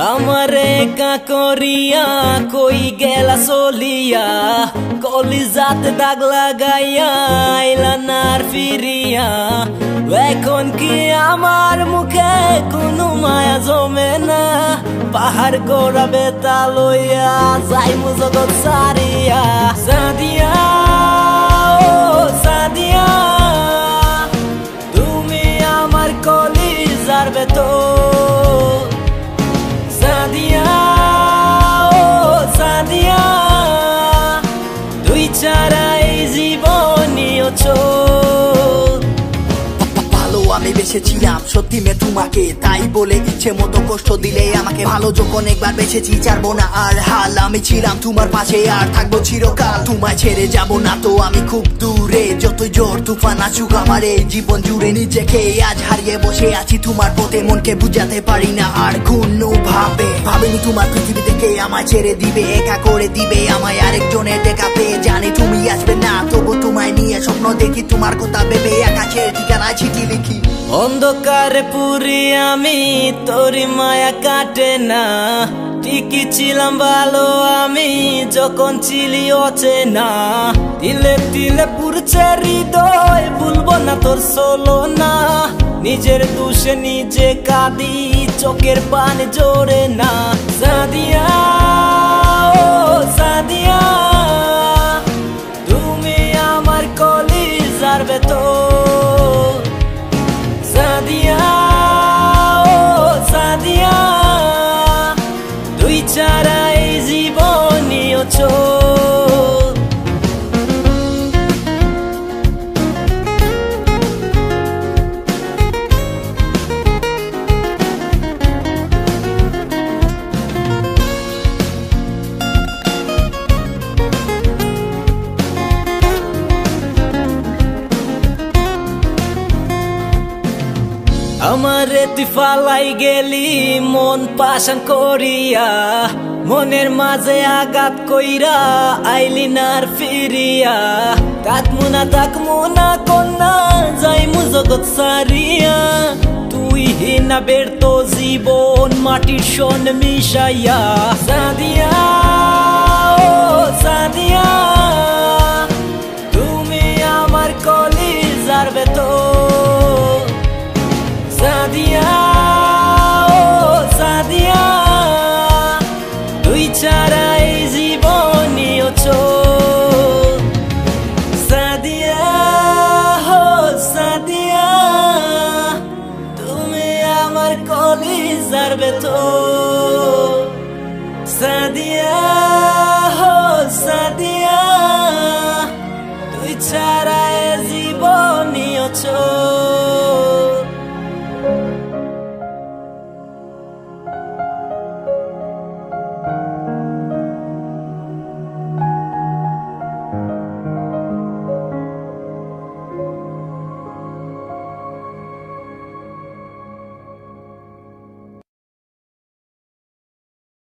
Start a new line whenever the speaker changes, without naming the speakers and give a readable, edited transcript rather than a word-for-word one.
আমারে কাকরিয়া কই গেলা চলিয়া কলিজাতে দাগ লাগাইয়া আইলা নার ফিরিয়া এখন কি আমার মুখে কোনো মায়া জমে না পাহাড় গোড়া বেতা লইয়া যাইমু জগৎ সারিয়া সাদিয়া ও সাদিয়া তুমি আমার কলিজার ভেতর সাদিয়া ও সাদিয়া তুই ছাড়া এই জীবনীয়
ভালো আমি বেসেছিলাম সত্যি মে তোমাকে তাই বলে ইচ্ছে মতো কষ্ট দিলে আমাকে ভালো যখন একবার বেসেছি ছাড়বো না আর হাল আমি ছিলাম তোমার পাশে আর থাকবো চিরকাল তোমায় ছেড়ে যাব না তো আমি খুব দূরে যতই জোর তুফান আসুক আমার এই জীবন জুড়ে নিজেকে আজ হারিয়ে বসে আছি তোমার পথে মনকে বুঝাতে পারি না আর কোনো ভাবেনি তোমার পৃথিবী থেকে আমায় ছেড়ে দিবে একা করে দিবে আমায় আরেকজনের দেখা পেয়ে জানি তুমি আসবে না তবু তোমায় নিয়ে স্বপ্ন দেখি তোমার কথা ভেবে আকাশের ঠিকানায় চিঠি লিখি
অন্ধকারে পুরি আমি তোরি মায়া কাটে না ঠিকই ছিলাম ভালো আমি যখন ছিলি অচেনা তিলে তিলে পুরছে হৃদয় ভুলবো না তোর সোলো না নিজের দোষে নিজে কাঁদি চোখের পানি জোরে না সাদিয়া ও সাদিয়া তুমি আমার কলিজার ভেতর সাদিয়া ও সাদিয়া তুই ছাড়া এই জীবনীয় আমারে তুই ফালাই গেলি মন পাশান করিয়া মনের মাঝে আঘাত কইরা আইলি নার ফিরিয়া তাকমু না কন্যা যাইমু জগৎ সারিয়া তুই হিনা বেরত জীবন মাটির সন মিশাইয়া সাদিয়া ও সাদিয়া তুমি আমার কলিজার ভেতর সাদিয়া ও সাদিয়া তুই ছাড়া এই জীবনীয় সাদিয়া ও সাদিয়া তুমি আমার কলিজার ভেতর সাদিয়া